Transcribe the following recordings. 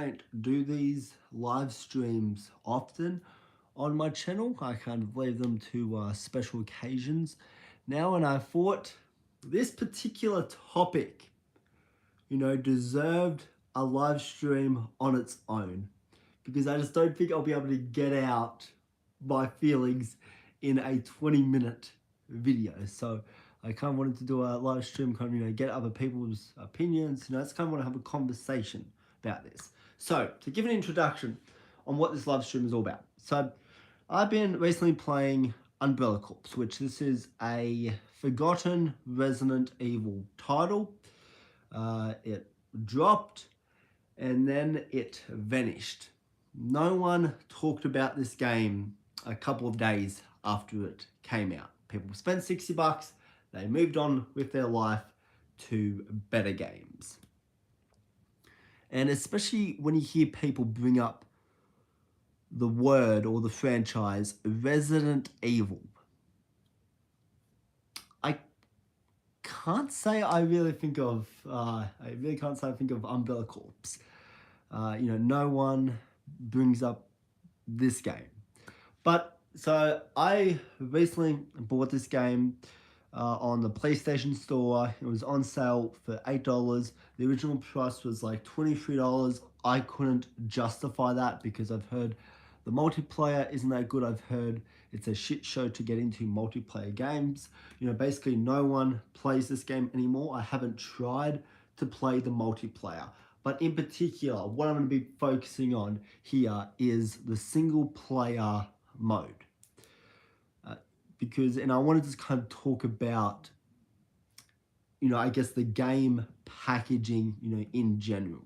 don't do these live streams often on my channel. I kind of leave them to special occasions now, and I thought this particular topic, deserved a live stream on its own because I just don't think I'll be able to get out my feelings in a 20-minute video. So I kind of wanted to do a live stream, get other people's opinions. I just kind of want to have a conversation about this. So to give an introduction on what this live stream is all about. So I've been recently playing Umbrella Corps, which this is a forgotten Resident Evil title. It dropped and then it vanished. No one talked about this game a couple of days after it came out. People spent $60, they moved on with their life to better games. And especially when you hear people bring up the word or the franchise Resident Evil, I can't say I really think of Umbrella Corps. No one brings up this game. But so I recently bought this game on the PlayStation Store. It was on sale for $8. The original price was like $23. I couldn't justify that because I've heard the multiplayer isn't that good. I've heard it's a shit show to get into multiplayer games. Basically no one plays this game anymore. I haven't tried to play the multiplayer. But in particular, what I'm going to be focusing on here is the single player mode. And I wanted to just kind of talk about, I guess the game packaging, in general.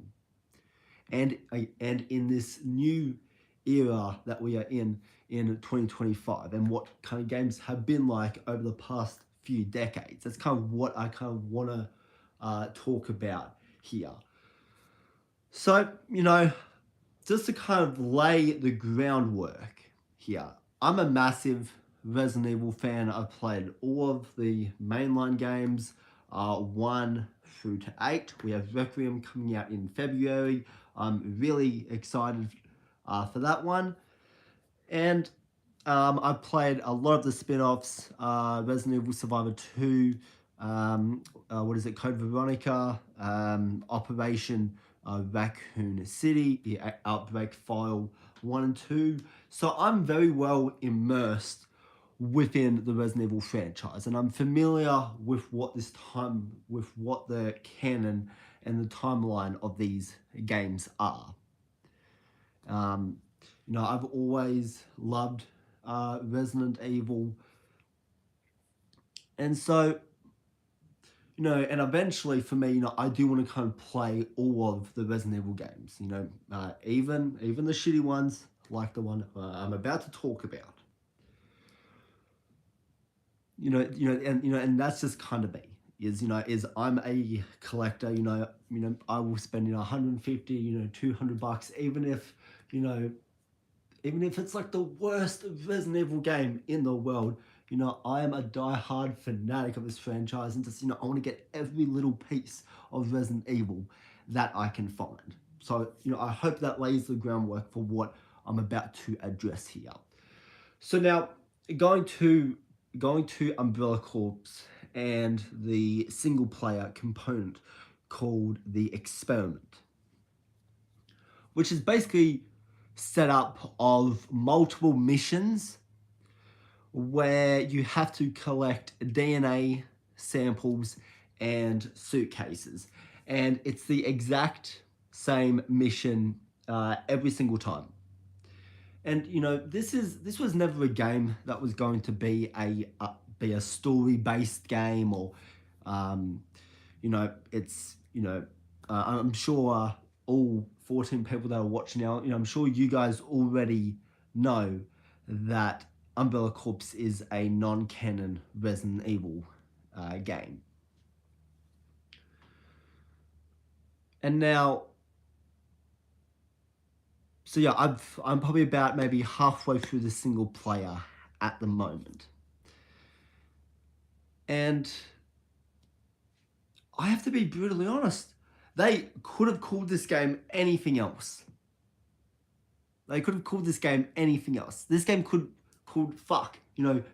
And in this new era that we are in 2025 and what kind of games have been like over the past few decades. That's kind of what I kind of want to talk about here. So, just to kind of lay the groundwork here, I'm a massive Resident Evil fan. I've played all of the mainline games, 1 through to 8. We have Requiem coming out in February. I'm really excited for that one. And I've played a lot of the spin-offs, Resident Evil Survivor 2, Code Veronica, Operation Raccoon City, the Outbreak File 1 and 2. So I'm very well immersed within the Resident Evil franchise, and I'm familiar with what the canon and the timeline of these games are. I've always loved Resident Evil, and so and eventually for me, I do want to kind of play all of the Resident Evil games, even the shitty ones, like the one I'm about to talk about. And that's just kind of me. Is I'm a collector. I will spend $150, $200, even if it's like the worst Resident Evil game in the world. I am a die-hard fanatic of this franchise, and just, I want to get every little piece of Resident Evil that I can find. So, I hope that lays the groundwork for what I'm about to address here. So now, going to Umbrella Corps and the single-player component called the Experiment, which is basically set up of multiple missions where you have to collect DNA samples and suitcases. And it's the exact same mission every single time. And this was never a game that was going to be a story-based game, or I'm sure all 14 people that are watching now, I'm sure you guys already know that Umbrella Corps is a non-canon Resident Evil game. And now, so yeah, I'm probably about maybe halfway through the single player at the moment. And I have to be brutally honest, they could have called this game anything else. They could have called this game anything else. This game could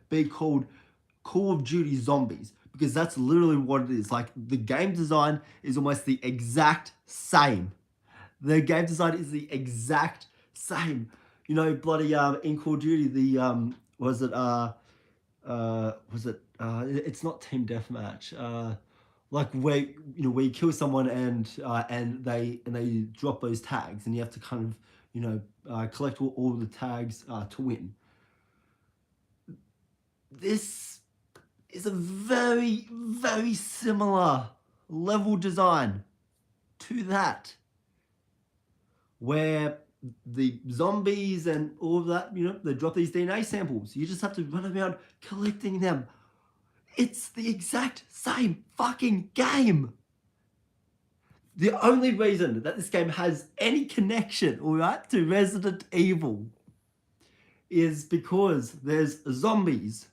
be called Call of Duty Zombies, because that's literally what it is. Like, the game design is almost the exact same. The game design is the exact same. Bloody in Call of Duty, the it's not team deathmatch. Like, where you kill someone and they drop those tags, and you have to kind of collect all the tags to win. This is a very, very similar level design to that, where the zombies and all of that, they drop these DNA samples. You just have to run around collecting them. It's the exact same fucking game. The only reason that this game has any connection, all right, to Resident Evil is because there's zombies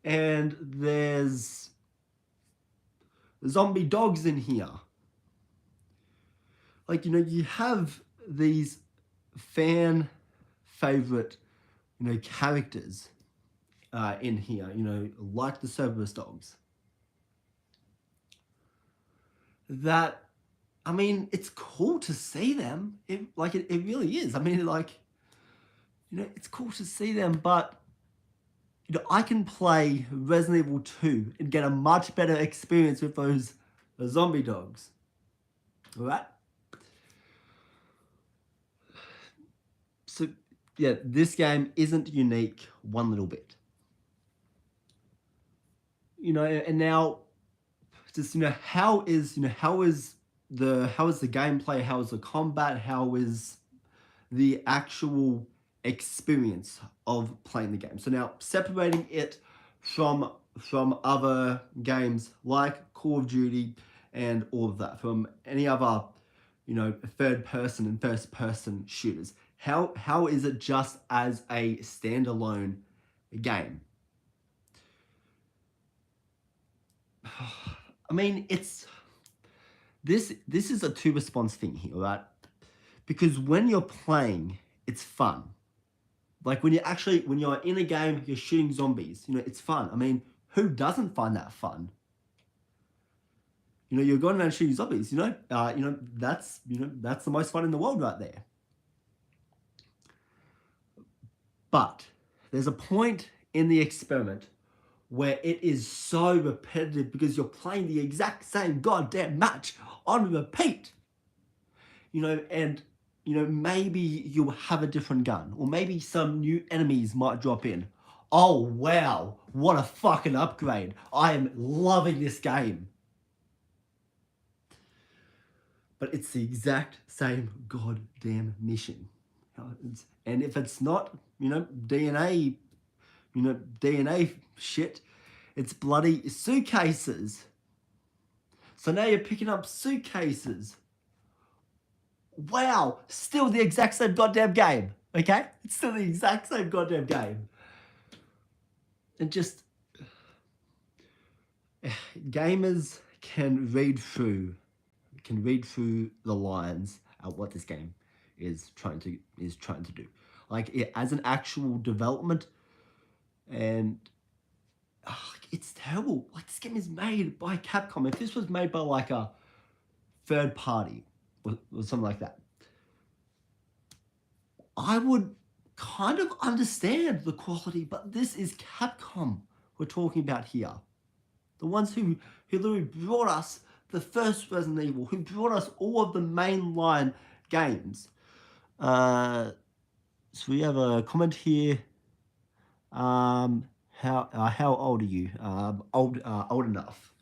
and there's zombie dogs in here. Like, you have these fan favorite, characters in here, like the Cerberus dogs. That, I mean, it's cool to see them. It really is. I mean, it's cool to see them, but I can play Resident Evil 2 and get a much better experience with those zombie dogs. All right? So, yeah, this game isn't unique one little bit. And now, just, how is the gameplay, how is the combat, how is the actual experience of playing the game? So now, separating it from other games like Call of Duty and all of that, from any other third person and first person shooters, how is it just as a standalone game? I mean, this is a two response thing here, right? Because when you're playing, it's fun. Like, when you're in a game, you're shooting zombies, it's fun. I mean, who doesn't find that fun? You're going around shooting zombies, that's the most fun in the world right there. But there's a point in the experiment where it is so repetitive because you're playing the exact same goddamn match on repeat. And maybe you'll have a different gun, or maybe some new enemies might drop in. Oh wow, what a fucking upgrade. I am loving this game. But it's the exact same goddamn mission. And if it's not, DNA shit, it's bloody suitcases. So now you're picking up suitcases. Wow, still the exact same goddamn game, okay? It's still the exact same goddamn game. And just, gamers can read through the lines at what this game is trying to do. Like, as an actual development, and it's terrible. Like, this game is made by Capcom. If this was made by like a third party or something like that, I would kind of understand the quality, but this is Capcom we're talking about here. The ones who literally brought us the first Resident Evil, who brought us all of the mainline games. So we have a comment here. How old are you? Old enough.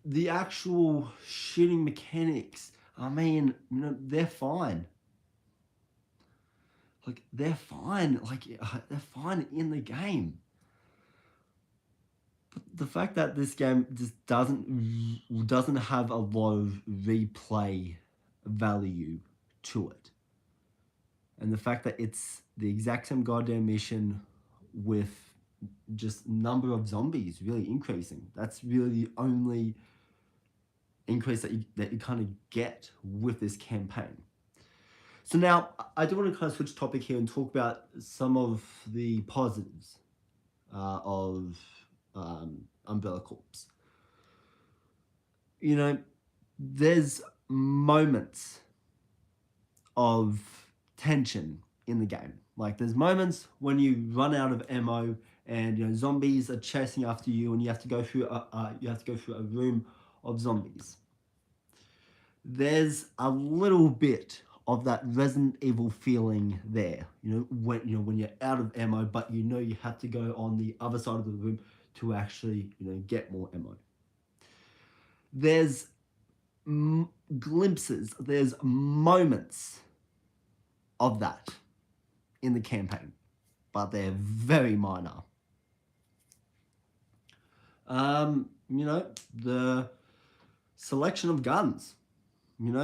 The actual shooting mechanics, I mean, they're fine. Like, they're fine. Like, they're fine in the game. But the fact that this game just doesn't have a lot of replay value to it, and the fact that it's the exact same goddamn mission with just number of zombies really increasing. That's really the only increase that you kind of get with this campaign. So now I do want to kind of switch topic here and talk about some of the positives of Umbrella Corps. You know, there's moments of tension in the game. Like there's moments when you run out of ammo and zombies are chasing after you, and you have to go through a room of zombies. There's a little bit of that Resident Evil feeling there. When you're out of ammo, but you have to go on the other side of the room to actually get more ammo. There's glimpses, there's moments of that in the campaign, but they're very minor. The selection of guns. You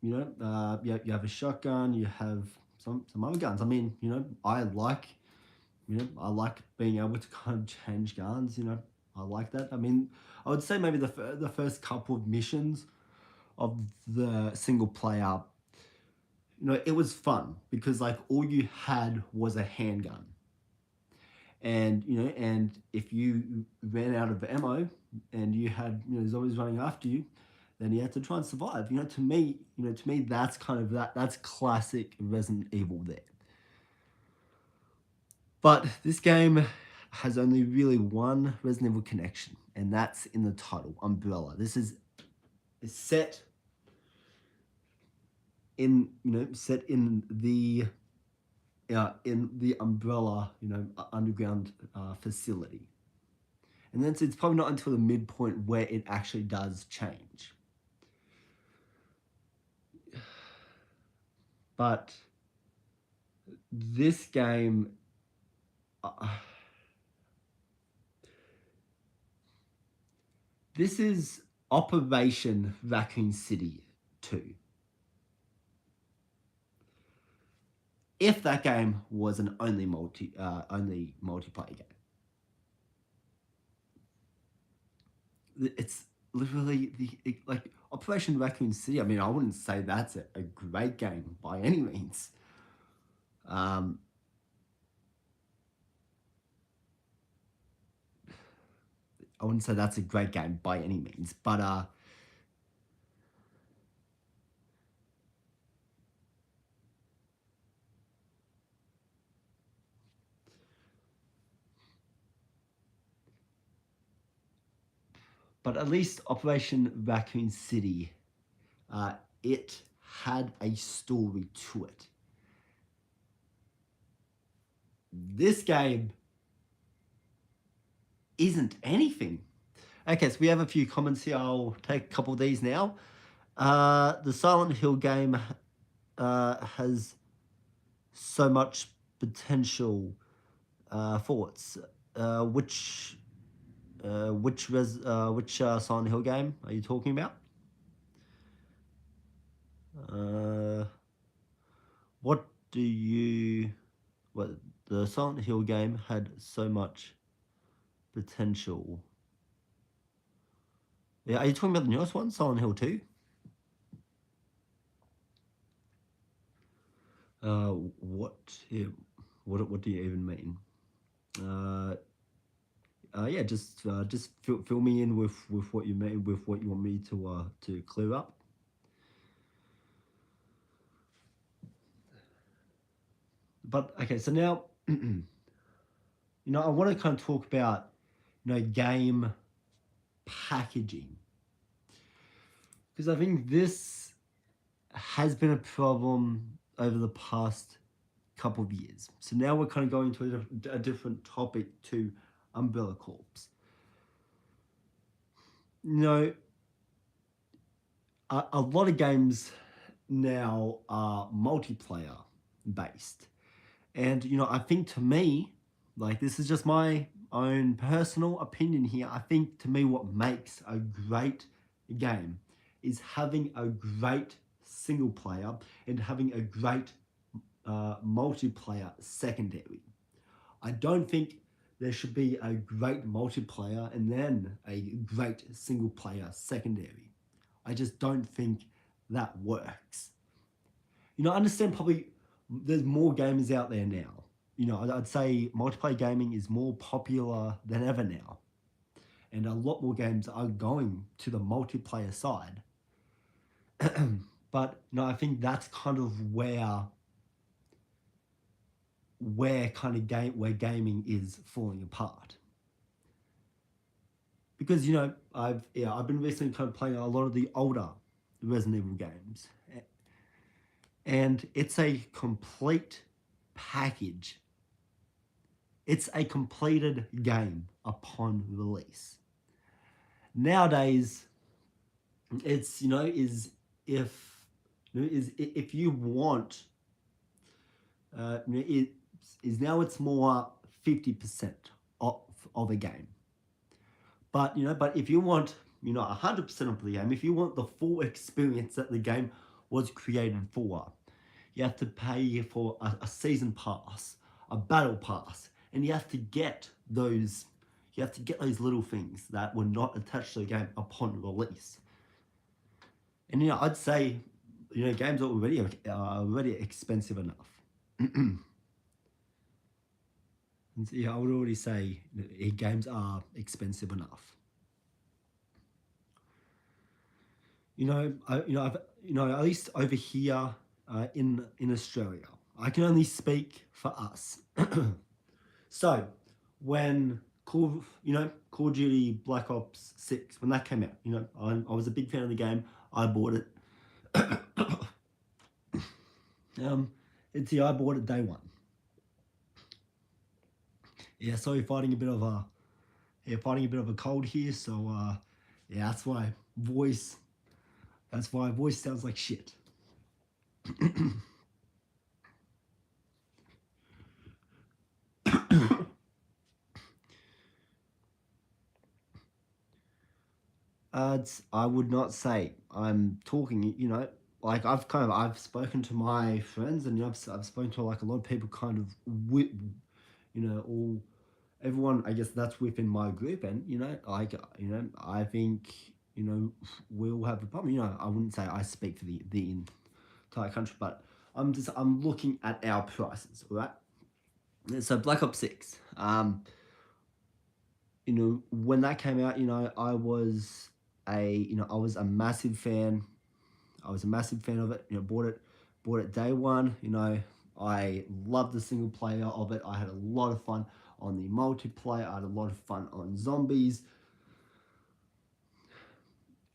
have a shotgun, you have some other guns. I mean, I like being able to kind of change guns. I like that. I mean, I would say maybe the first couple of missions of the single player, it was fun because like all you had was a handgun. And if you ran out of ammo and you had zombies running after you, then you had to try and survive. To me, that's kind of that's classic Resident Evil there. But this game has only really one Resident Evil connection, and that's in the title, Umbrella. This is set in the Umbrella underground facility, and then it's probably not until the midpoint where it actually does change. But this game, this is Operation Raccoon City 2. If that game was an only multiplayer game. It's literally like Operation Raccoon City. I mean, I wouldn't say that's a great game by any means. I wouldn't say that's a great game by any means, but at least Operation Raccoon City, it had a story to it. This game isn't anything. Okay, so we have a few comments here. I'll take a couple of these now. The Silent Hill game has so much potential. Thoughts. Which Silent Hill game are you talking about? What the Silent Hill game had so much potential. Yeah, are you talking about the newest one, Silent Hill 2? What do you even mean? Yeah, just fill me in with what you mean, with what you want me to clear up. But okay, so now I want to kind of talk about game packaging, because I think this has been a problem over the past couple of years. So now we're kind of going to a different topic to Umbrella Corps. A lot of games now are multiplayer based. And, I think to me, like this is just my own personal opinion here, I think to me what makes a great game is having a great single player and having a great multiplayer secondary. I don't think there should be a great multiplayer and then a great single player secondary. I just don't think that works. I understand probably there's more gamers out there now. I'd say multiplayer gaming is more popular than ever now. And a lot more games are going to the multiplayer side. But I think that's kind of where gaming is falling apart. Because I've been recently kind of playing a lot of the older Resident Evil games, and it's a complete package. It's a completed game upon release. Nowadays, it's is if you want, it is now it's more 50% of a game. But if you want 100% of the game, if you want the full experience that the game was created for, you have to pay for a season pass, a battle pass, and you have to get those little things that were not attached to the game upon release. And I'd say games are already expensive enough. And I would already say games are expensive enough. At least over here in Australia, I can only speak for us. So when Call of Duty Black Ops 6, when that came out, I was a big fan of the game. I bought it. I bought it day one. Yeah, sorry, fighting a bit of a cold here. So that's why voice sounds like shit. I would not say I'm talking. Like I've spoken to my friends, and I've spoken to like a lot of people, kind of with, all everyone. I guess that's within my group, and I think we'll have a problem. I wouldn't say I speak for the entire country, but I'm looking at our prices, all right? So Black Ops 6. When that came out, I was a massive fan. I was a massive fan of it. Bought it day one. I loved the single player of it. I had a lot of fun on the multiplayer. I had a lot of fun on zombies.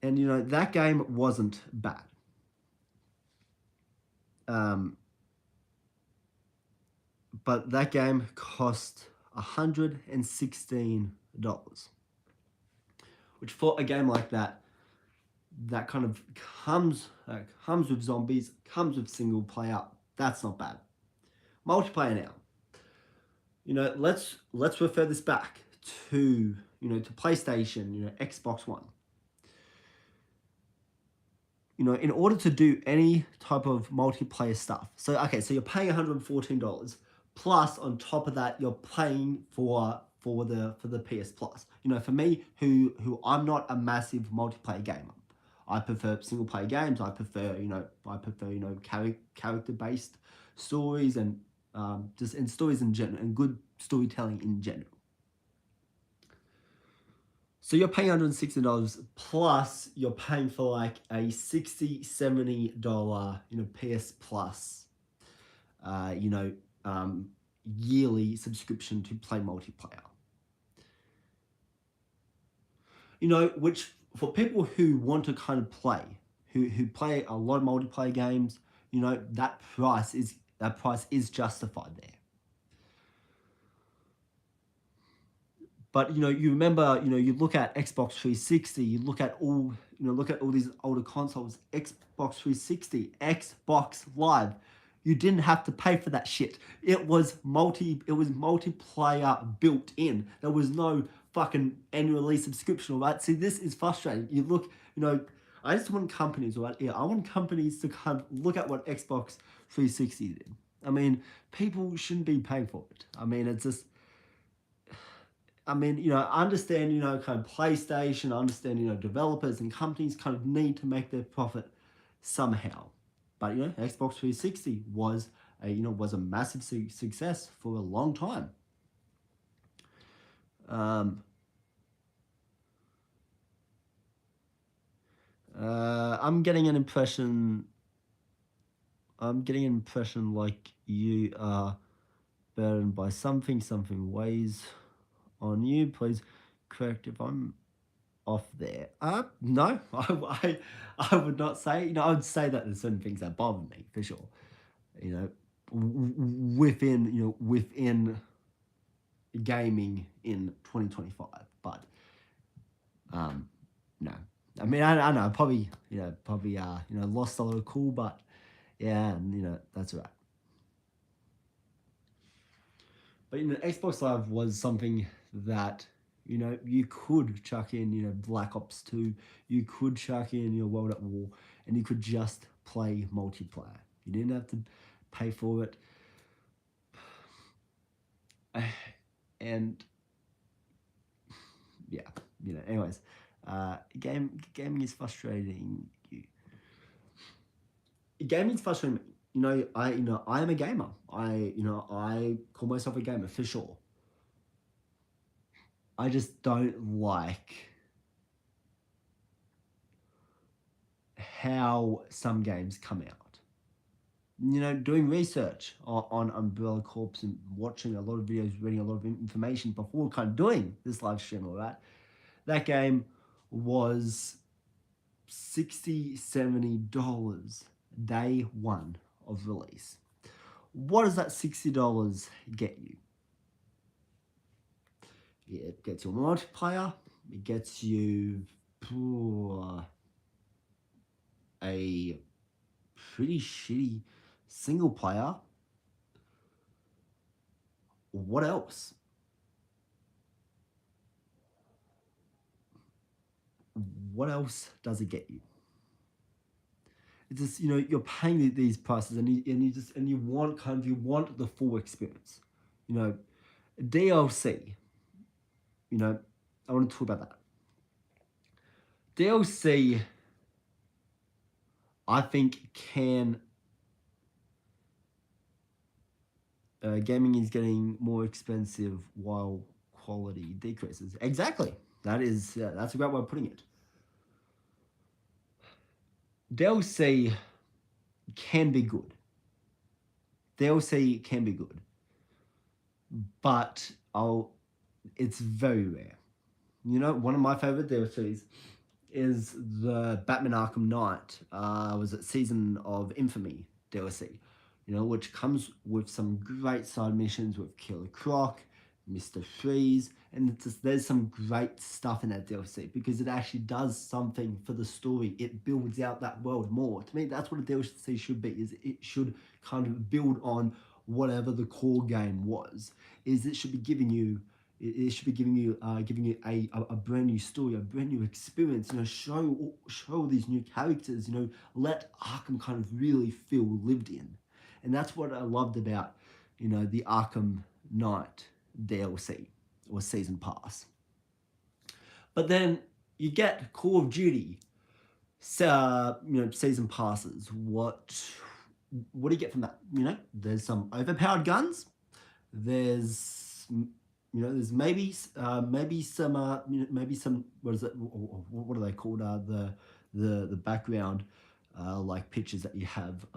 And that game wasn't bad. But that game cost $116, which for a game like that kind of comes with zombies, comes with single player, that's not bad. Multiplayer now. Let's refer this back to to PlayStation, Xbox One. In order to do any type of multiplayer stuff. So you're paying $114, plus on top of that you're paying for the PS Plus. For me, who I'm not a massive multiplayer gamer. I prefer single player games. I prefer character based stories, and just in stories in general, and good storytelling in general. So you're paying $160, plus you're paying for like a $60, $70 PS Plus yearly subscription to play multiplayer. Which for people who want to kind of play, who play a lot of multiplayer games, that price is justified there. But you remember, you look at Xbox 360, you look at all these older consoles, Xbox 360, Xbox Live. You didn't have to pay for that shit. It was multiplayer built in. There was no fucking annual release subscription, right? See, this is frustrating. You look, I just want companies, right? Yeah, I want companies to kind of look at what Xbox 360 did. I mean, people shouldn't be paying for it. I mean, it's just, I mean, I understand, kind of PlayStation, I understand, developers and companies kind of need to make their profit somehow. But, Xbox 360 was a massive success for a long time. Um, I'm getting an impression. I'm getting an impression like you are burdened by something weighs on you. Please correct if I'm off there. No, I would not say. I would say that there's certain things that bother me for sure. You know, within gaming in 2025, but um, no. I mean, I know probably lost a little cool, but yeah, and that's right. But Xbox Live was something that you could chuck in Black Ops 2, you could chuck in your World at War, and you could just play multiplayer. You didn't have to pay for it. And yeah, anyways, gaming is frustrating. Gaming's frustrating me. I am a gamer. I call myself a gamer for sure. I just don't like how some games come out. Doing research on Umbrella Corps and watching a lot of videos, reading a lot of information before kind of doing this live stream, all that. That game was $60-$70 day one of release. What does that $60 get you? It gets you a multiplayer. It gets you a pretty shitty single player. What else? What else does it get you? It's just you're paying these prices, and you want the full experience. DLC. I want to talk about that. DLC, I think, gaming is getting more expensive while quality decreases. Exactly. That's a great way of putting it. DLC can be good. DLC can be good, but it's very rare. One of my favorite DLCs is the Batman Arkham Knight. Was it Season of Infamy DLC? Which comes with some great side missions with Killer Croc, Mr. Freeze, and there's some great stuff in that DLC because it actually does something for the story. It builds out that world more. To me, that's what a DLC should be. Is it should kind of build on whatever the core game was. It should be giving you giving you a brand new story, a brand new experience. Show these new characters. Let Arkham kind of really feel lived in, and that's what I loved about the Arkham Knight DLC or season pass. But then you get Call of Duty, season passes. What do you get from that? There's some overpowered guns. There's maybe some what is it? What are they called? The background like pictures that you have.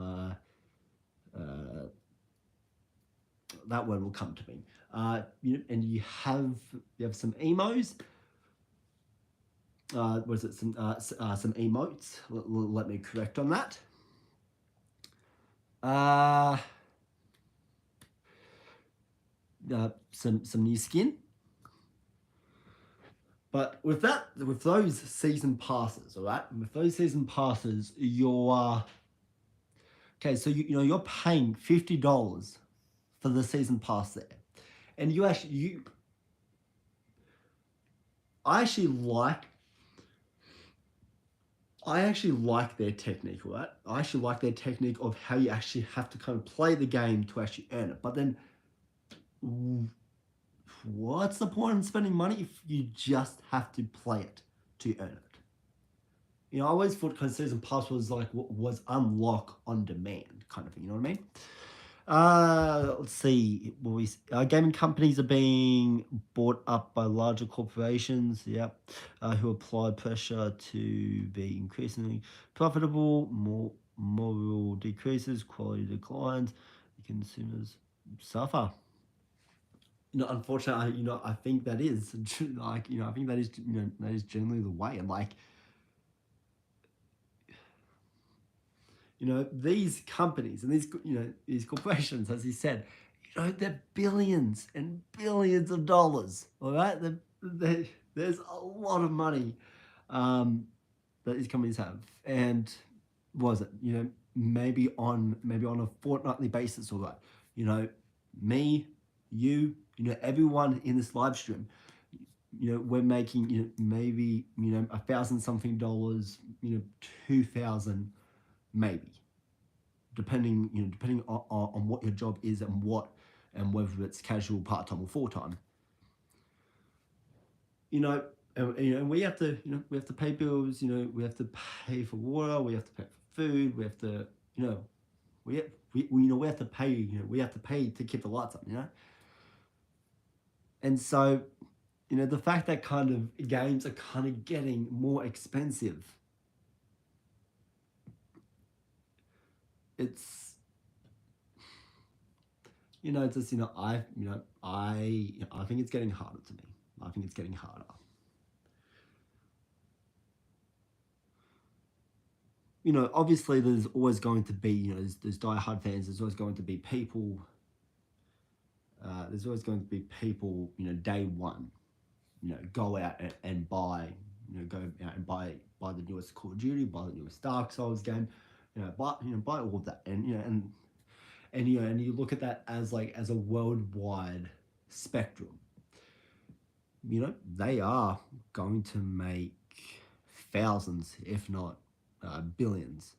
That word will come to me. And you have some emos. Was it some emotes? Let me correct on that. Some new skin. But with those season passes, all right, with those season passes, you're okay. So you're paying $50 for the season pass there, and I actually like their technique, right? I actually like their technique of how you actually have to kind of play the game to actually earn it. But then what's the point in spending money if you just have to play it to earn it? You know, I always thought kind of season pass was like what was unlock on demand kind of thing. You know what I mean? Let's see. Gaming companies are being bought up by larger corporations. Yep, who apply pressure to be increasingly profitable. More moral decreases, quality declines. Consumers suffer. You know, unfortunately, I think that is like, I think that is, that is generally the way. And like, these companies and these, these corporations, as he said, they're billions and billions of dollars. All right, there's a lot of money that these companies have, and was it, maybe on a fortnightly basis, or that, me, everyone in this live stream, we're making, maybe, $1,000 something, 2,000 maybe, depending on what your job is and whether it's casual, part-time, or full-time. And we have to, pay bills. We have to pay for water. We have to pay for food. We have to, we have to pay. We have to pay to keep the lights on. And so, the fact that kind of games are kind of getting more expensive, it's, just, I think it's getting harder to me. I think it's getting harder. Obviously there's always going to be, there's die-hard fans. There's always going to be people. There's always going to be people, day one, go out and buy, go out and buy the newest Call of Duty, buy the newest Dark Souls game, buy all of that, and you look at that as a worldwide spectrum. They are going to make thousands, if not billions,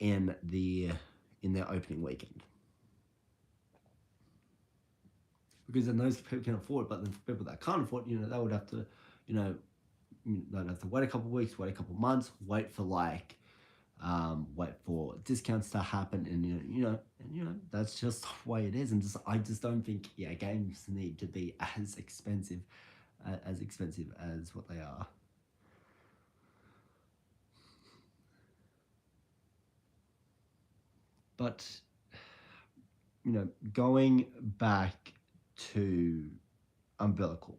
in their opening weekend. Because then those people can afford it, but the people that can't afford, they would have to, they'd have to wait a couple of weeks, wait a couple of months, wait for discounts to happen, and that's just the way it is. And I just don't think games need to be as expensive as what they are. But going back to Umbrella Corps,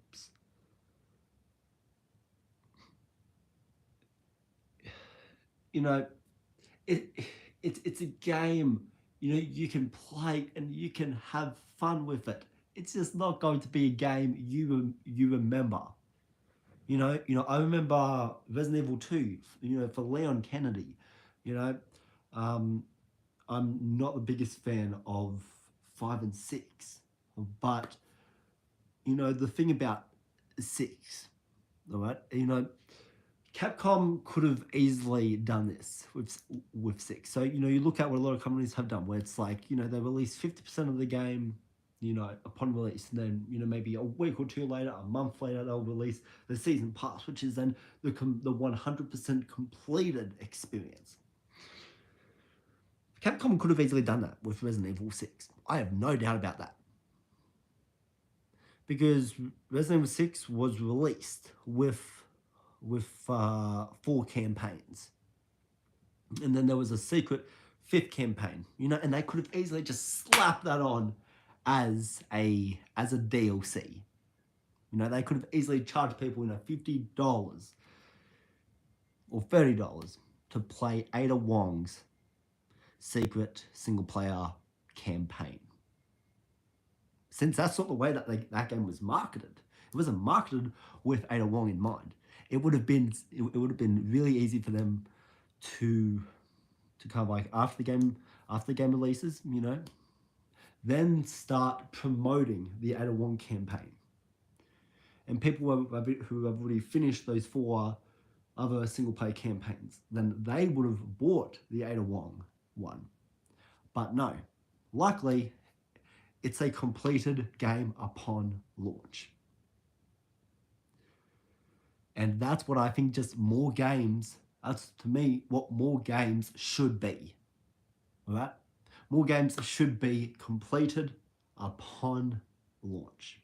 it's a game, you can play and you can have fun with it. It's just not going to be a game you remember. I remember Resident Evil 2, for Leon Kennedy. I'm not the biggest fan of 5 and 6, but the thing about 6, all right, Capcom could have easily done this with 6. So you look at what a lot of companies have done, where it's like they release 50% of the game, upon release, and then maybe a week or two later, a month later, they'll release the season pass, which is then the 100% completed experience. Capcom could have easily done that with Resident Evil 6. I have no doubt about that. Because Resident Evil 6 was released with 4 campaigns. And then there was a secret 5th campaign, and they could have easily just slapped that on as a DLC. They could have easily charged people, $50 or $30 to play Ada Wong's secret single-player campaign. Since that's not the way that game was marketed. It wasn't marketed with Ada Wong in mind. It would have been really easy for them to kind of after the game releases, then start promoting the Ada Wong campaign. And people who have already finished those 4 other single-player campaigns, then they would have bought the Ada Wong one. But no, luckily, it's a completed game upon launch. And that's what I think just more games, that's to me what more games should be. All right? More games should be completed upon launch.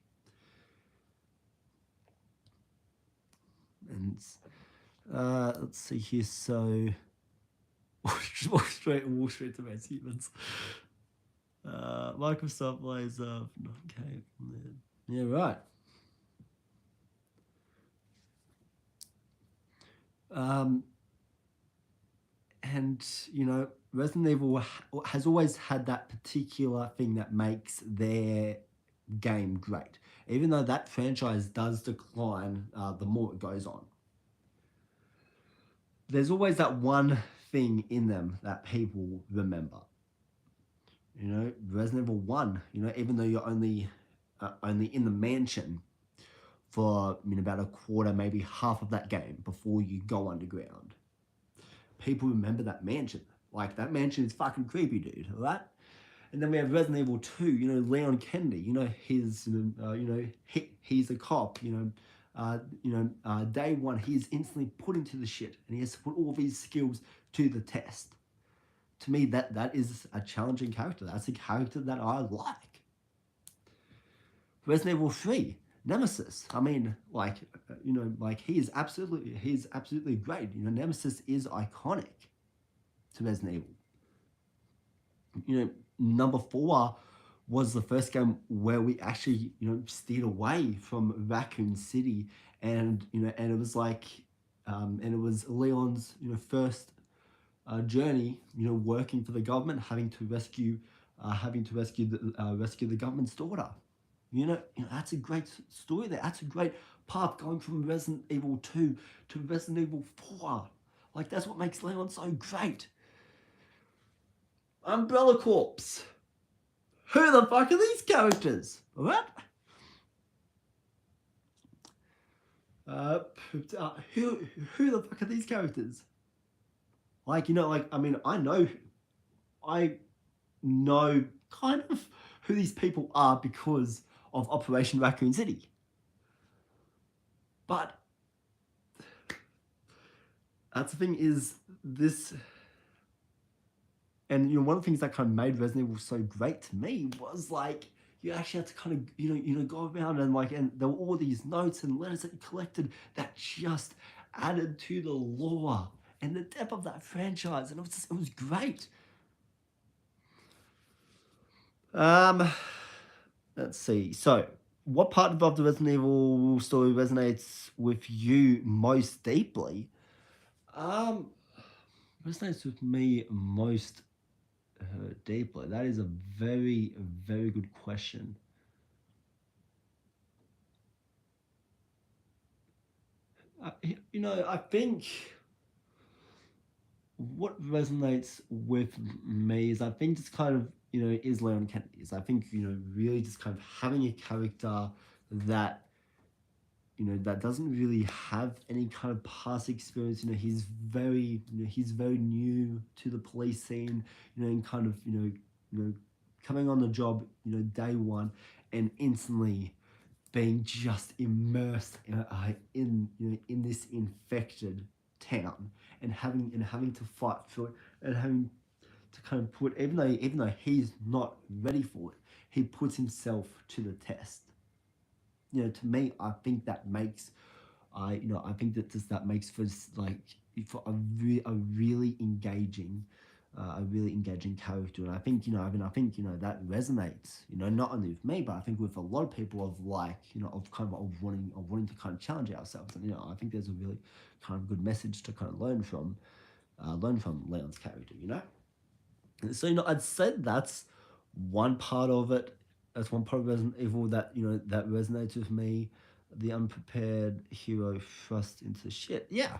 And let's see here. So, Wall Street to humans. Microsoft lays off. Okay. Yeah, right. And Resident Evil has always had that particular thing that makes their game great, even though that franchise does decline the more it goes on. There's always that one thing in them that people remember. Resident Evil 1, even though you're only in the mansion for about a quarter, maybe half of that game before you go underground. People remember that mansion. Like, that mansion is fucking creepy, dude, all right? And then we have Resident Evil 2, Leon Kennedy, he's a cop, day one, he's instantly put into the shit and he has to put all these skills to the test. To me, that is a challenging character. That's a character that I like. Resident Evil 3, Nemesis. I mean, he's absolutely great. Nemesis is iconic to Resident Evil. Number 4 was the first game where we actually, steered away from Raccoon City, and and it was and it was Leon's, first journey, working for the government, having to rescue the government's daughter. That's a great story there. That's a great path going from Resident Evil 2 to Resident Evil 4. Like, that's what makes Leon so great. Umbrella Corps. Who the fuck are these characters? What? Who the fuck are these characters? I know kind of who these people are because of Operation Raccoon City. But that's the thing is this, and one of the things that kind of made Resident Evil so great to me was you actually had to kind of go around and there were all these notes and letters that you collected that just added to the lore and the depth of that franchise, and it was great. Let's see. So, what part of the Resident Evil story resonates with you most deeply? Resonates with me most deeply. That is a very, very good question. I think what resonates with me is I think just kind of is Leon Kennedy. I think really just kind of having a character that that doesn't really have any kind of past experience. He's very new to the police scene. And kind of coming on the job day one and instantly being just immersed in this infected town and having to fight through it and having to kind of put, even though he's not ready for it, he puts himself to the test. To me, I think that makes I think that makes for a really engaging character. And I think that resonates not only with me, but I think with a lot of people of wanting to kind of challenge ourselves. And I think there's a really kind of good message to kind of learn from Leon's character. So I'd say that's one part of it. That's one part of Resident Evil that that resonates with me. The unprepared hero thrust into shit. Yeah,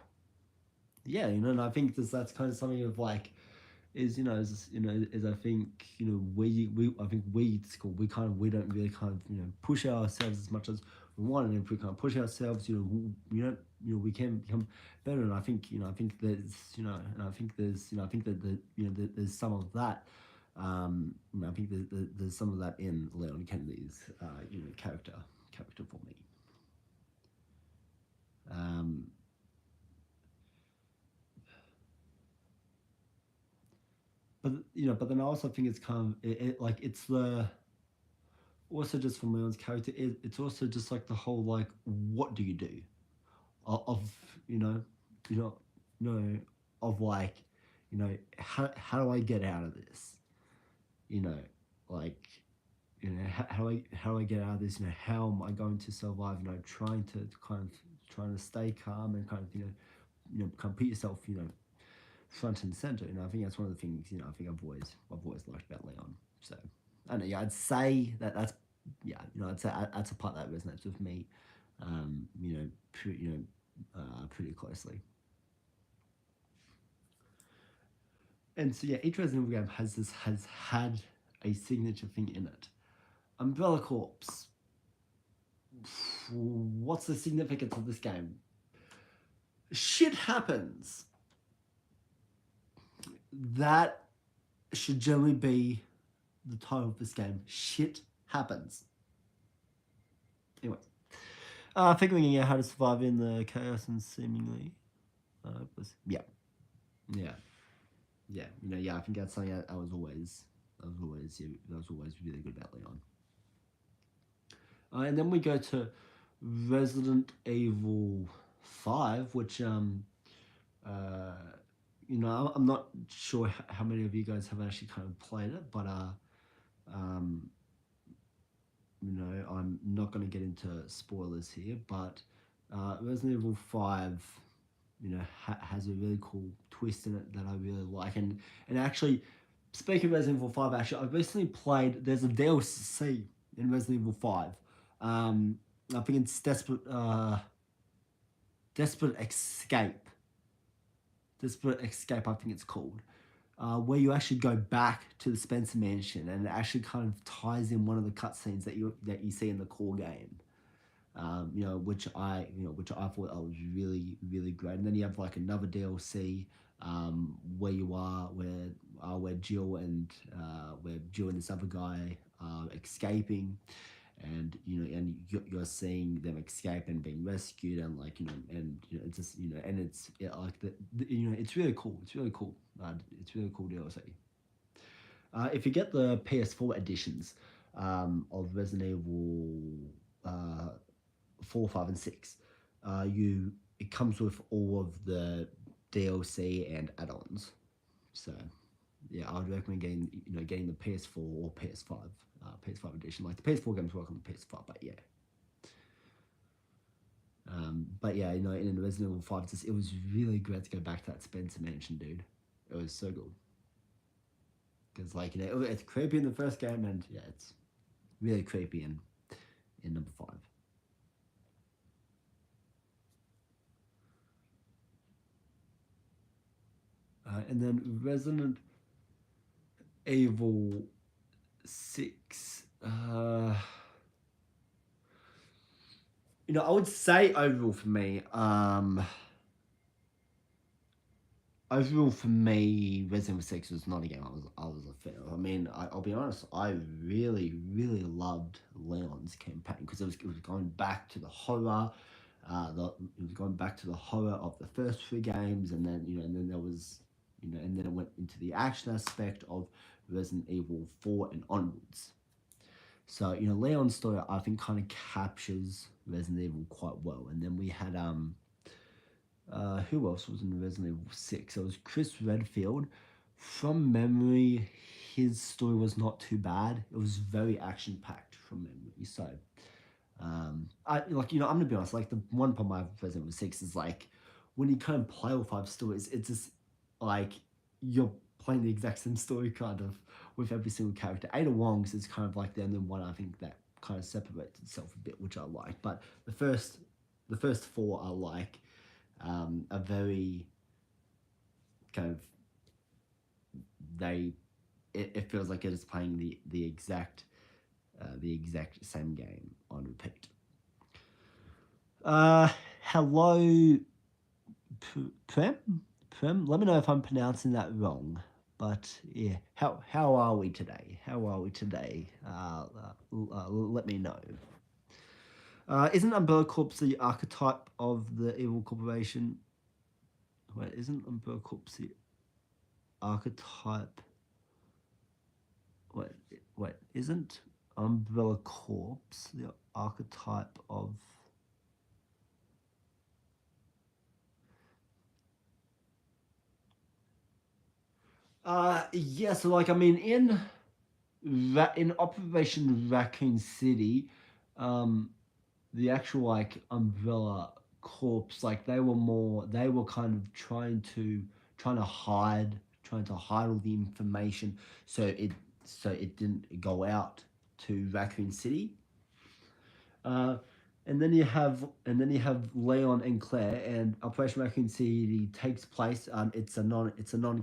and I think that's kind of something of is I think we don't really kind of push ourselves as much as we want, and if we can't push ourselves, we can become better. And I think there's and I think there's that there's some of that I think there's some of that in Leon Kennedy's character for me. Um, but then I also think it's kind of like it's the also just from Leon's character. It's also just like the whole like what do you do of you know you know of like how do I get out of this you know like how do I get out of this how am I going to survive trying to stay calm and kind of kind of put yourself front and center. I think that's one of the things I think I've always liked about Leon. So I don't know. Yeah, I'd say I'd say that's a part that resonates with me. Pretty closely. And so yeah, each Resident Evil game has had a signature thing in it. Umbrella Corps. What's the significance of this game? Shit happens. That should generally be the title of this game. Shit happens. Anyway, figuring out how to survive in the chaos and seemingly, yeah, yeah, yeah. I think that's something that was always really good about Leon. And then we go to Resident Evil 5, which I'm not sure how many of you guys have actually kind of played it, but um, I'm not going to get into spoilers here, but Resident Evil 5, has a really cool twist in it that I really like. And actually, speaking of Resident Evil 5, actually, I recently played, there's a DLC in Resident Evil 5. I think it's Desperate Escape. Desperate Escape, I think it's called. Where you actually go back to the Spencer Mansion, and it actually kind of ties in one of the cutscenes that you see in the core game. Which I thought that was really really great. And then you have like another DLC where where Jill and this other guy are escaping, and you're seeing them escape and being rescued, and it's just and like it's really cool. It's really cool. It's really cool DLC. If you get the PS4 editions of Resident Evil 4, 5, and 6, it comes with all of the DLC and add-ons. So yeah, I would recommend getting the PS4 or PS5 edition. Like the PS4 games work on the PS5, but yeah. But yeah, in Resident Evil 5, it was really great to go back to that Spencer Mansion, dude. It was so good. Because it's creepy in the first game, and yeah, it's really creepy in number 5. And then Resident Evil 6. I would say overall for me, Resident Evil 6 was not a game I was a fan of. I mean, I'll be honest, I really, really loved Leon's campaign because it was going back to the horror. It was going back to the horror of the first 3 games, and then there was, and then it went into the action aspect of Resident Evil 4 and onwards. So Leon's story I think kind of captures Resident Evil quite well. And then we had who else was in Resident Evil 6? It was Chris Redfield. From memory, his story was not too bad. It was very action packed from memory. So I'm gonna be honest. Like the one problem I have with Resident Evil 6 is like when you kind of play all 5 stories, it's just like you're playing the exact same story kind of with every single character. Ada Wong's is kind of like the only one I think that kind of separates itself a bit, which I like. But the first 4 are like a very kind of it feels like it is playing the exact same game on repeat. Hello, Prem. Let me know if I'm pronouncing that wrong. But yeah, how are we today? How are we today? Let me know. Isn't Umbrella Corps the archetype of the evil corporation? Wait, isn't Umbrella Corps the archetype? Wait, wait, isn't Umbrella Corps the archetype of? Yeah. So like, I mean, in Operation Raccoon City, um, the actual like Umbrella Corps, like they were kind of trying to hide all the information, so it didn't go out to Raccoon City. Uh, and then you have Leon and Claire, and Operation Raccoon City takes place. It's a non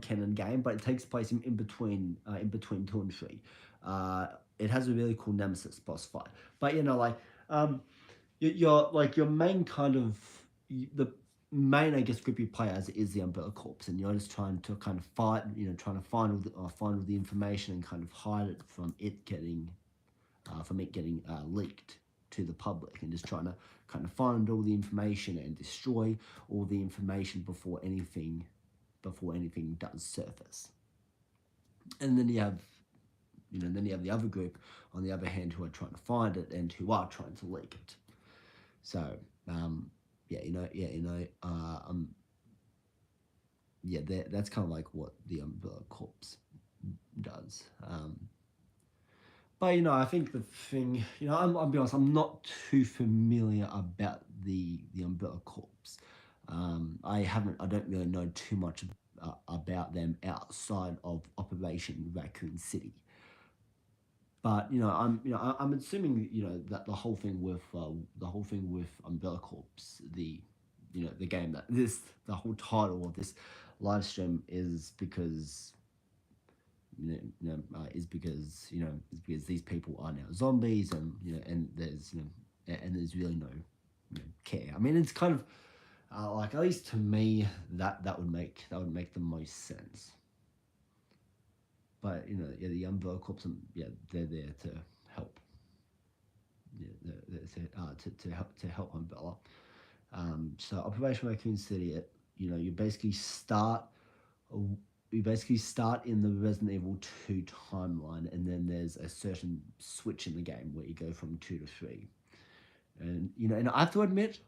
canon game, but it takes place in between two and three. It has a really cool Nemesis boss fight, but um, your main kind of the main I guess group you play as is the Umbrella Corps, and you're just trying to kind of fight, trying to find all the information and kind of hide it from it getting leaked to the public, and just trying to kind of find all the information and destroy all the information before anything does surface. And then you have the other group on the other hand who are trying to find it and who are trying to leak it. So that's kind of like what the Umbrella Corps does. But I think the thing, I'll be honest, I'm not too familiar about the Umbrella Corps. I don't really know too much about them outside of Operation Raccoon City. But I'm assuming that the whole thing with Umbrella Corps, the game that the whole title of this live stream is because is because these people are now zombies, and and there's really no care. I mean, it's kind of like, at least to me, that would make the most sense. But the Umbrella Corps, they're there to help. Yeah, to help Umbrella. So Operation Raccoon City, you basically start in the Resident Evil 2 timeline, and then there's a certain switch in the game where you go from 2 to 3. And I have to admit,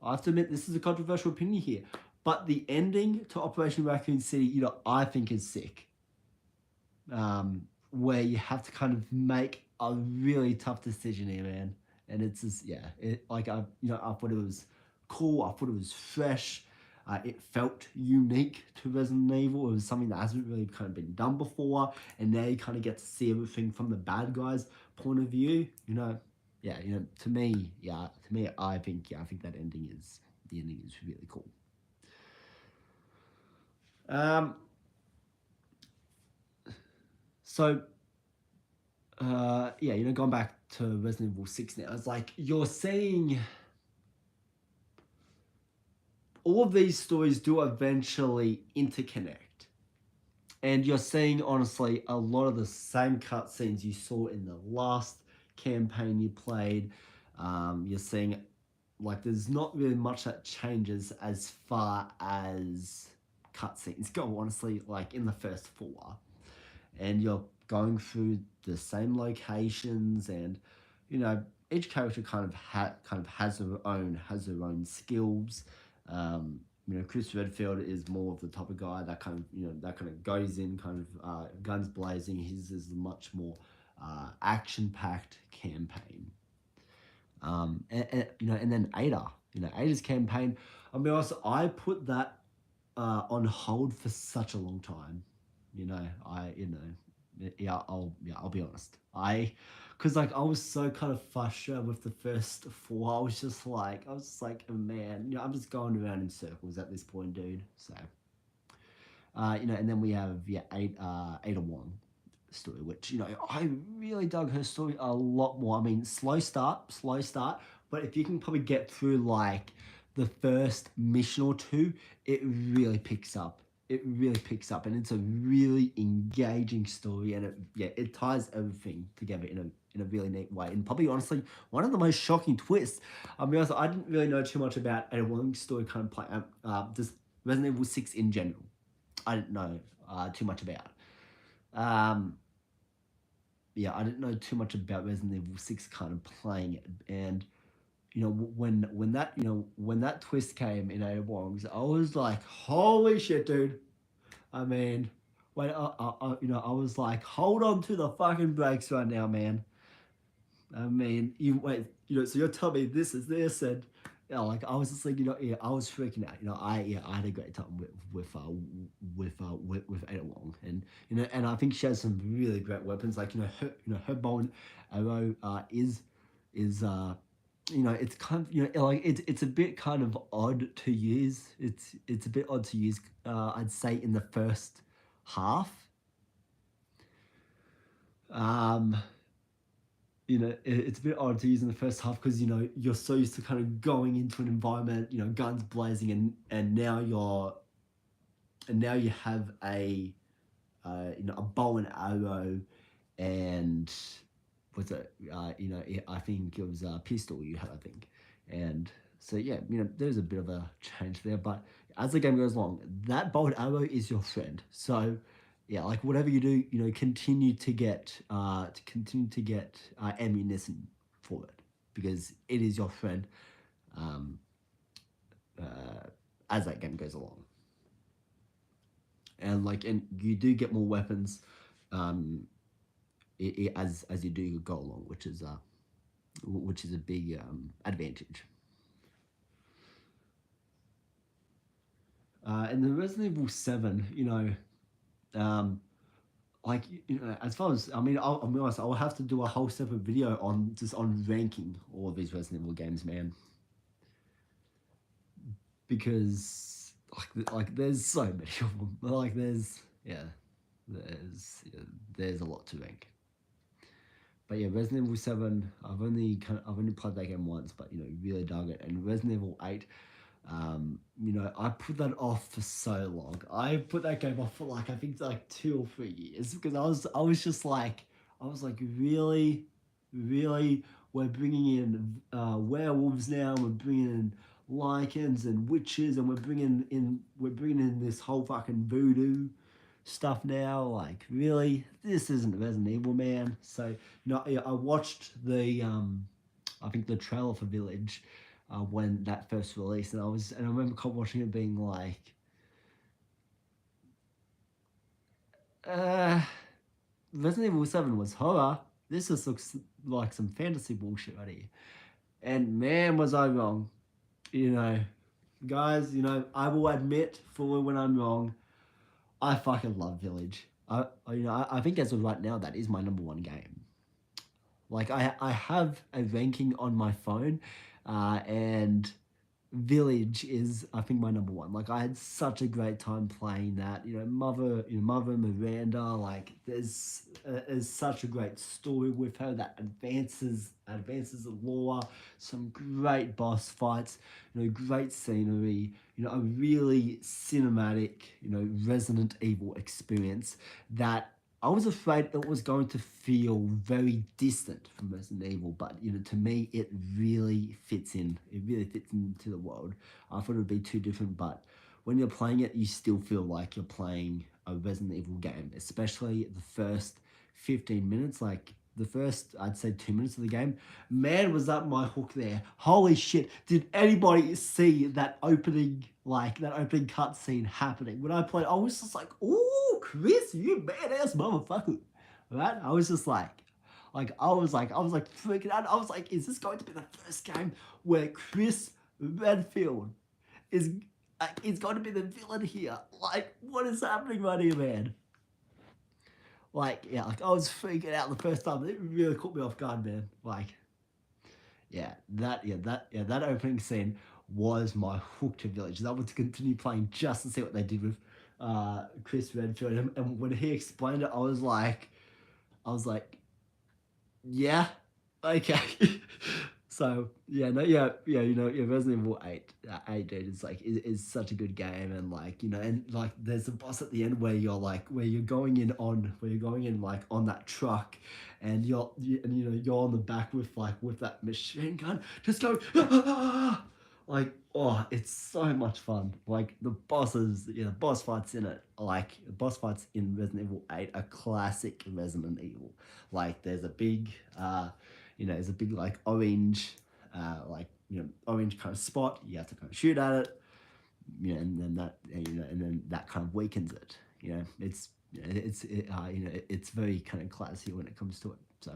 this is a controversial opinion here, but the ending to Operation Raccoon City, I think is sick. Where you have to kind of make a really tough decision here, man. And it's just, I thought it was cool. I thought it was fresh. It felt unique to Resident Evil. It was something that hasn't really kind of been done before, and now you kind of get to see everything from the bad guys' point of view. To me, I think that ending is really cool. So, going back to Resident Evil 6 now, it's like you're seeing all of these stories do eventually interconnect. And you're seeing, honestly, a lot of the same cutscenes you saw in the last campaign you played. You're seeing, like, there's not really much that changes as far as cutscenes go, honestly, like in the first 4. And you're going through the same locations, and each character kind of has their own skills. Chris Redfield is more of the type of guy that kind of goes in kind of guns blazing. His is a much more action packed campaign. And then Ada's campaign. I'll be honest, I put that on hold for such a long time. I'll be honest. Because like I was so kind of frustrated with the first 4. I was just like, man, I'm just going around in circles at this point, dude. So, and then we have Ada Wong story, which I really dug her story a lot more. I mean, slow start, but if you can probably get through like the first mission or 2, it really picks up it really picks up, and it's a really engaging story, and it ties everything together in a really neat way, and probably honestly one of the most shocking twists. I'll be honest, I didn't really know too much about Ada Wong's story, kind of play, just Resident Evil 6 in general. I didn't know too much about. Um, yeah, I didn't know too much about Resident Evil 6 kind of playing it, and when that twist came in Ada Wong's, I was like, holy shit, dude. I mean, when I was like, hold on to the fucking brakes right now, man. I mean, you wait, so you're telling me this is this, and like I was just like, yeah, I was freaking out. I had a great time with Ada Wong, and and I think she has some really great weapons. Like her bow and arrow is it's kind of like it's a bit kind of odd to use. It's a bit odd to use. I'd say in the first half. Um, it's a bit odd to use in the first half because you're so used to kind of going into an environment, guns blazing, and now you have a bow and arrow, and what's it? I think it was a pistol you had, I think, and so yeah, there's a bit of a change there, but as the game goes along, that bow and arrow is your friend. So yeah, like whatever you do, continue to get ammunition for it because it is your friend um, uh, as that game goes along, and you do get more weapons um, as you do go along, which is a big advantage. In the Resident Evil 7, um, like as far as I'll be honest, I'll have to do a whole separate video on just on ranking all of these Resident Evil games, man, because like there's so many of them. Like there's a lot to rank. But yeah, Resident Evil 7, I've only played that game once, but really dug it. And Resident Evil 8, I put that off for so long. I put that game off for like I think like 2 or 3 years because I was like really, really, we're bringing in werewolves now. We're bringing in lycans and witches, and we're bringing in this whole fucking voodoo stuff now. Like really, this isn't Resident Evil, man. So yeah, I watched I think the trailer for Village when that first released, and I remember watching it being like, uh, Resident Evil 7 was horror. This just looks like some fantasy bullshit right here. And man, was I wrong. You know, guys, I will admit fully when I'm wrong. I fucking love Village. I think as of right now, that is my number one game. Like I have a ranking on my phone, and Village is I think my number one. Like I had such a great time playing that. Mother Miranda. Like there's such a great story with her that advances the lore. Some great boss fights. Great scenery. A really cinematic. Resident Evil experience that I was afraid it was going to feel very distant from Resident Evil, but to me it really fits in. It really fits into the world. I thought it would be too different, but when you're playing it, you still feel like you're playing a Resident Evil game, especially the first 15 minutes, like the first, I'd say 2 minutes of the game. Man, was that my hook there. Holy shit. Did anybody see that opening cutscene happening? When I played, I was just like, ooh, Chris, you badass motherfucker. Right? I was just I was freaking out. I was like, is this going to be the first game where Chris Redfield is going to be the villain here? Like, what is happening right here, man? Like, yeah, like I was freaking out the first time. It really caught me off guard, man. Like, that opening scene was my hook to Village. I wanted to continue playing just to see what they did with Chris Redfield. And when he explained it, I was like, yeah, okay. So yeah, no, yeah, Resident Evil 8, 8, dude, is like is such a good game, and like and like there's a boss at the end where you're like where you're going in like on that truck, and and you're on the back with with that machine gun, just go like it's so much fun. Like the bosses, boss fights in it, like boss fights in Resident Evil 8 are classic Resident Evil. Like there's a big like orange, orange kind of spot. You have to kind of shoot at it, and then that kind of weakens it. It's very kind of classy when it comes to it. So,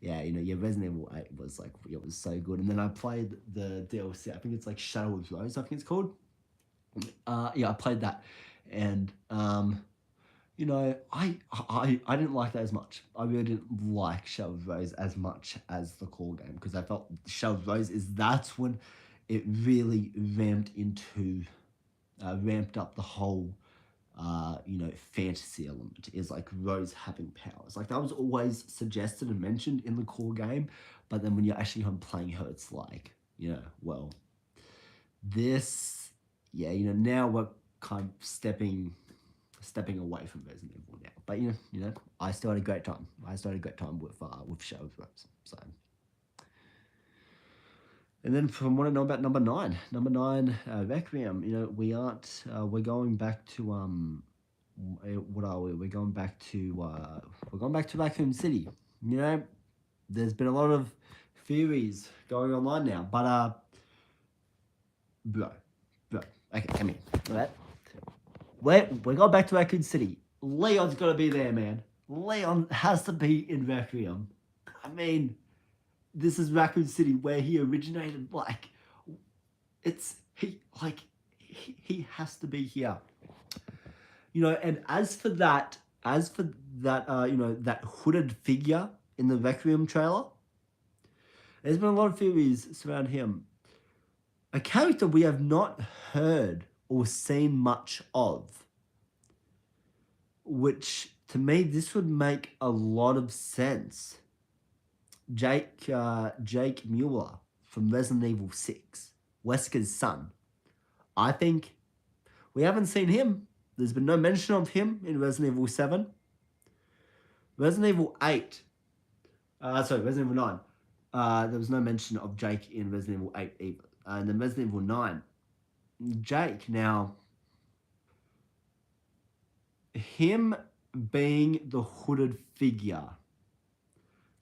yeah, Resident Evil 8 was like it was so good. And then I played the DLC. I think it's like Shadow of Rose. I think it's called. Yeah, I played that, and I didn't like that as much. I really didn't like Shadow of Rose as much as the core game, because I felt Shadow of Rose that's when it really ramped up the whole fantasy element, is like Rose having powers. Like that was always suggested and mentioned in the core game, but then when you're actually playing her, it's like, well, this, now we're kind of stepping away from Resident Evil now. But I still had a great time. With Shadow of Rose. So, and then from what I know about number 9, Requiem. We're going back to what are we? We're going back to Raccoon City. There's been a lot of theories going online now, but bro, okay, come here, all right? We're going back to Raccoon City. Leon's got to be there, man. Leon has to be in Requiem. I mean, this is Raccoon City where he originated. Like, he has to be here. And as for that, that hooded figure in the Requiem trailer, there's been a lot of theories surrounding him. A character we have not heard or seen much of, which to me this would make a lot of sense. Jake Mueller from Resident Evil 6, Wesker's son. I think we haven't seen him. There's been no mention of him in Resident Evil 7. Resident Evil 8, Resident Evil 9, there was no mention of Jake in Resident Evil 8 either. And then Resident Evil 9, Jake, now, him being the hooded figure,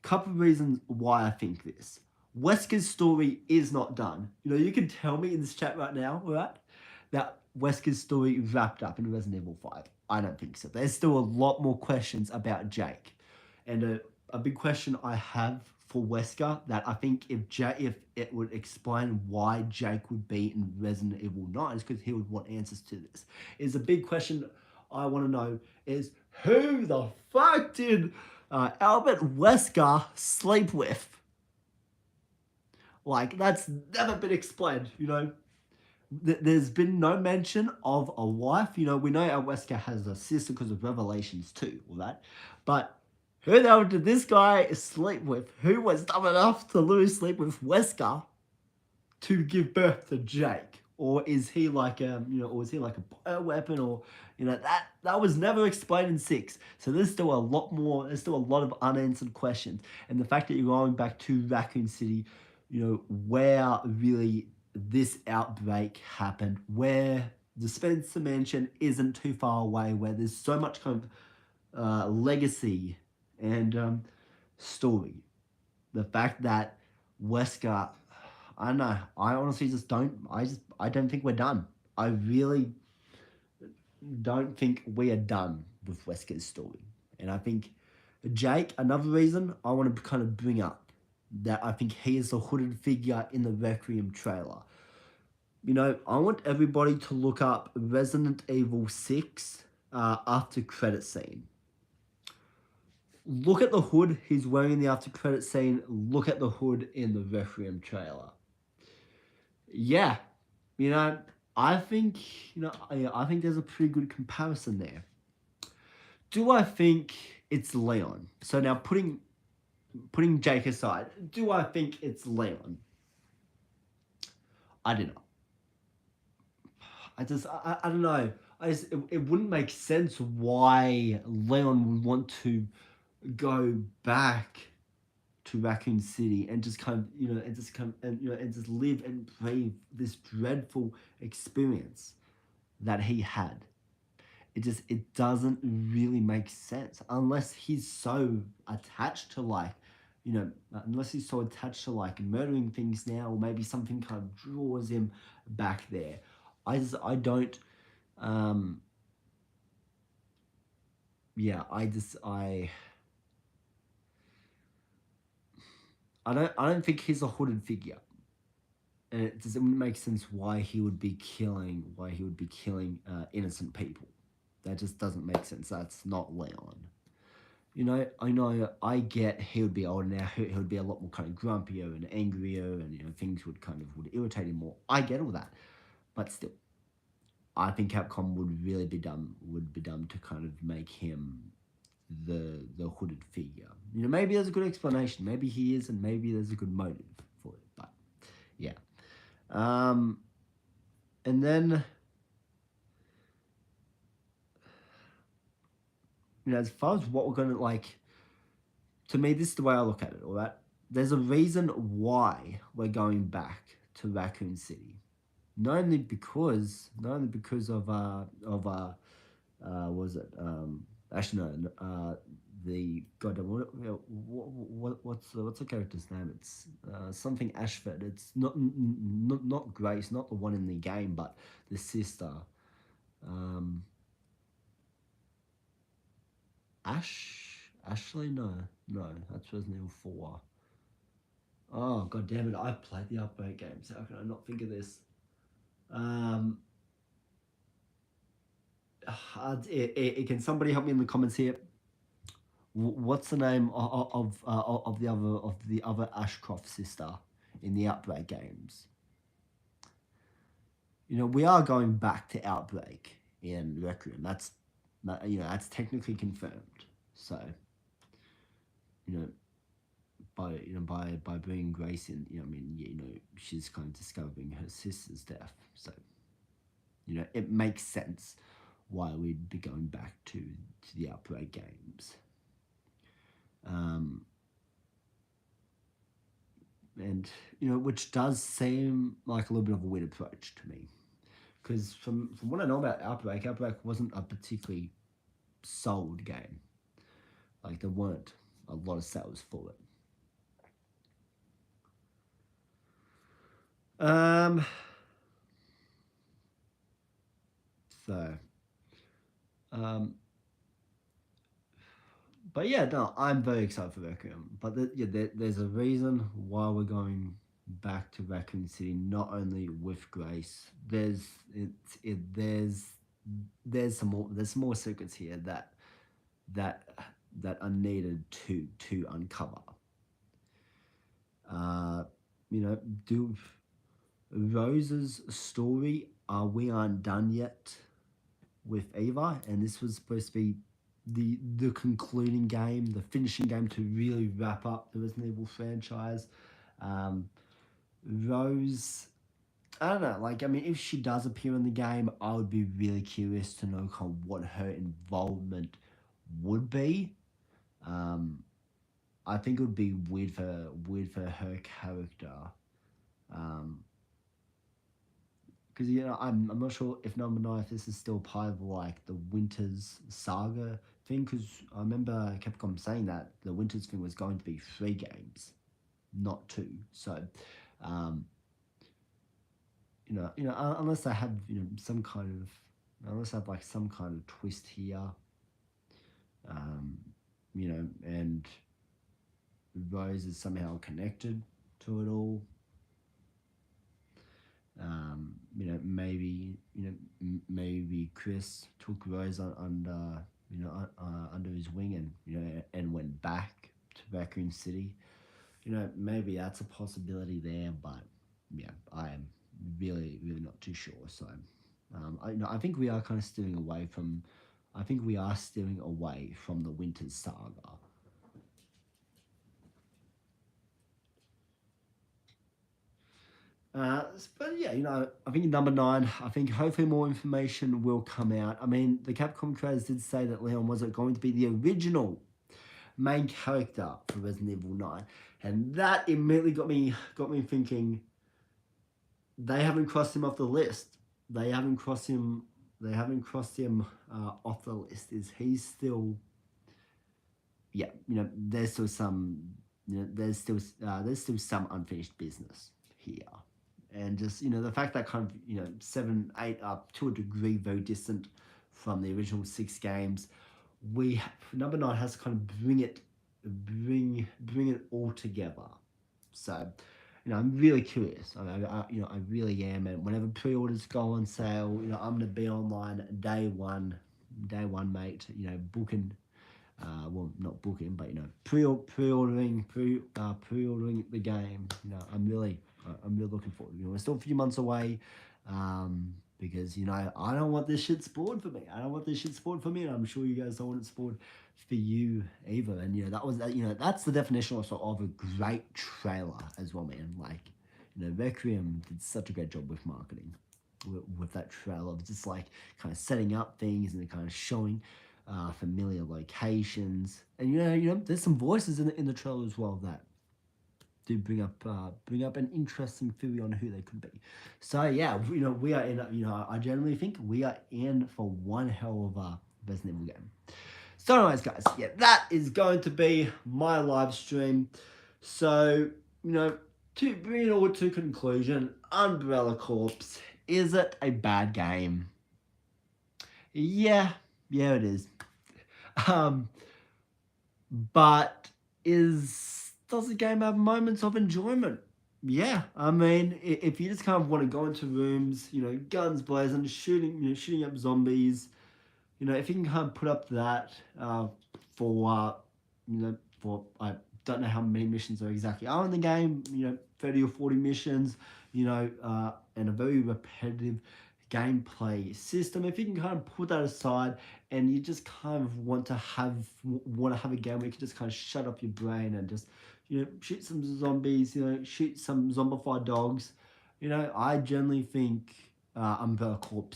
couple of reasons why I think this. Wesker's story is not done. You can tell me in this chat right now, right, that Wesker's story wrapped up in Resident Evil 5. I don't think so. There's still a lot more questions about Jake. And a big question I have for Wesker, that I think if it would explain why Jake would be in Resident Evil 9, is because he would want answers to this. Is a big question I want to know is, who the fuck did Albert Wesker sleep with? Like, that's never been explained, There's been no mention of a wife. We know Albert Wesker has a sister because of Revelations 2, all that. But who the hell did this guy sleep with? Who was dumb enough to lose sleep with Wesker to give birth to Jake? Or is he like a bioweapon? Or that was never explained in 6. So there's still a lot more. There's still a lot of unanswered questions. And the fact that you're going back to Raccoon City, where really this outbreak happened, where the Spencer Mansion isn't too far away, where there's so much kind of legacy and story. The fact that Wesker, I don't know, I honestly just don't, I don't think we're done. I really don't think we are done with Wesker's story. And I think Jake, another reason I want to kind of bring up, that I think he is the hooded figure in the Requiem trailer. I want everybody to look up Resident Evil 6 after credit scene. Look at the hood he's wearing in the after credit scene. Look at the hood in the Requiem trailer. Yeah, I think there's a pretty good comparison there. Do I think it's Leon? So now putting putting Jake aside, do I think it's Leon? I don't know. I don't know. It wouldn't make sense why Leon would want to go back to Raccoon City and just kind of and just come and and just live and brave this dreadful experience that he had. It doesn't really make sense unless he's so attached to like unless he's so attached to like murdering things now, or maybe something kind of draws him back there. I don't um yeah I don't think he's a hooded figure, and it doesn't make sense why he would be killing innocent people. That just doesn't make sense. That's not Leon. I get he would be older now. He would be a lot more kind of grumpier and angrier, and things would irritate him more. I get all that, but still, I think Capcom would be dumb to kind of make him the hooded figure. Maybe there's a good explanation. Maybe he is, and maybe there's a good motive for it. But yeah, um, and then as far as what we're gonna like, to me, this is the way I look at it. All right, there's a reason why we're going back to Raccoon City. Not only because of was it actually no the goddamn what's the character's name? It's something Ashford. It's not Grace, not the one in the game, but the sister. Um, Ashley? No, that's Resident Evil 4. Oh god damn it! I played the Outbreak games. How can I not think of this? Um, can somebody help me in the comments here? What's the name of the other Ashcroft sister in the Outbreak games? We are going back to Outbreak in Requiem. That's technically confirmed. So you know by bringing Grace in, she's kind of discovering her sister's death. So it makes sense why we'd be going back to the Outbreak games. Um, and which does seem like a little bit of a weird approach to me, because from what I know about Outbreak wasn't a particularly sold game. Like there weren't a lot of sales for it. So, um, but yeah, no, I'm very excited for Requiem. But there's a reason why we're going back to Raccoon City. Not only with Grace, there's some more secrets here that that are needed to uncover. Uh, do Rose's story? We aren't done yet with Eva, and this was supposed to be the concluding game, the finishing game to really wrap up the Resident Evil franchise. Um, Rose, I don't know. Like, I mean, if she does appear in the game, I would be really curious to know kind of what her involvement would be. Um, I think it would be weird for her character. Um, because I'm not sure if number nine if this is still part of like the Winters saga thing. Because I remember Capcom saying that the Winters thing was going to be 3 games, not 2. So, um, unless they have some kind of unless they have like some kind of twist here, um, and Rose is somehow connected to it all. Maybe Chris took Rose under his wing and and went back to Raccoon City. Maybe that's a possibility there, but yeah, I am really not too sure. So, I think we are kind of steering away from. I think we are steering away from the Winter Saga. But yeah, I think number 9, I think hopefully more information will come out. I mean, the Capcom creators did say that Leon wasn't going to be the original main character for Resident Evil 9. And that immediately got me thinking, they haven't crossed him off the list. They haven't crossed him off the list. Is he still? Yeah, there's still some. There's still some unfinished business here, and just the fact that kind of 7, 8 are to a degree very distant from the original 6 games. Number 9 has to kind of bring it all together. So, I'm really curious. I really am. And whenever pre-orders go on sale, I'm gonna be online day one, mate. Booking, well, not booking, but pre-ordering the game. I'm really looking forward. We're still a few months away. Because I don't want this shit spoiled for me. And I'm sure you guys don't want it spoiled for you either. And that's the definition also of a great trailer as well, man. Like, Requiem did such a great job with marketing with that trailer, just like kind of setting up things and kind of showing familiar locations. And there's some voices in the trailer as well that do bring up an interesting theory on who they could be. So yeah, we are in. I generally think we are in for one hell of a Resident Evil game. So anyways, guys, yeah, that is going to be my live stream. So to bring it all to conclusion, Umbrella Corps, is it a bad game? Yeah, it is. But does the game have moments of enjoyment? Yeah, I mean, if you just kind of want to go into rooms, guns blazing, shooting up zombies, if you can kind of put up that for I don't know how many missions there exactly are in the game, 30 or 40 missions, and a very repetitive gameplay system. If you can kind of put that aside and you just kind of want to have a game where you can just kind of shut up your brain and just shoot some zombies, shoot some zombified dogs, I generally think Umbrella Corps,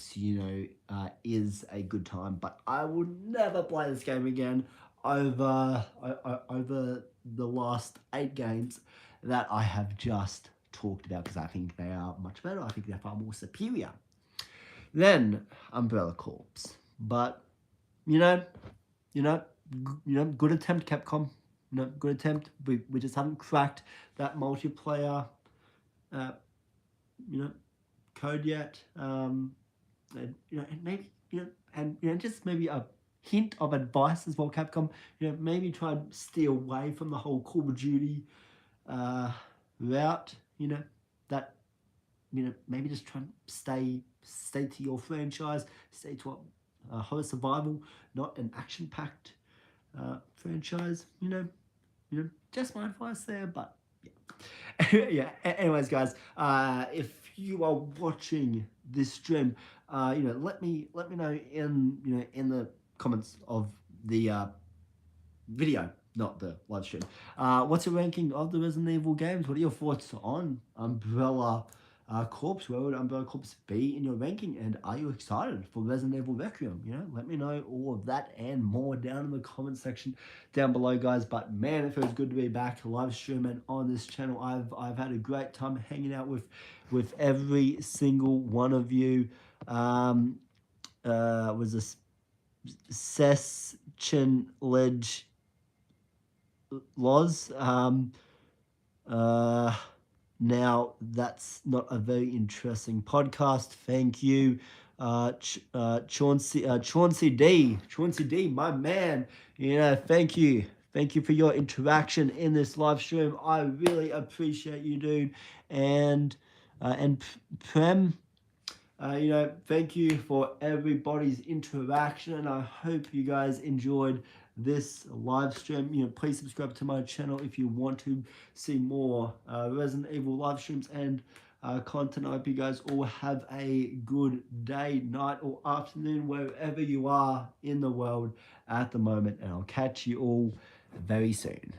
is a good time. But I would never play this game again over the last 8 games that I have just talked about, because I think they are much better. I think they're far more superior than Umbrella Corps. But good attempt, Capcom. Good attempt. We just haven't cracked that multiplayer code yet. And maybe and just maybe a hint of advice as well, Capcom. Maybe try and steer away from the whole Call of Duty route. That maybe just try and stay to your franchise, stay to a horror survival, not an action-packed franchise. Just my advice there, but yeah. Yeah. Anyways, guys, if you are watching this stream, let me know in the comments of the video, not the live stream. What's your ranking of the Resident Evil games? What are your thoughts on Umbrella Corps? Where would Umbrella Corps be in your ranking? And are you excited for Resident Evil Requiem? Let me know all of that and more down in the comment section down below, guys. But man, it feels good to be back live streaming on this channel. I've had a great time hanging out with every single one of you. Was this Seschin Ledge Loz? Now, that's not a very interesting podcast. Thank you, Chauncey D, my man. Thank you. Thank you for your interaction in this live stream. I really appreciate you, dude. And Prem, thank you for everybody's interaction. And I hope you guys enjoyed this live stream. Please subscribe to my channel if you want to see more Resident Evil live streams and content. I hope you guys all have a good day, night, or afternoon, wherever you are in the world at the moment. And I'll catch you all very soon.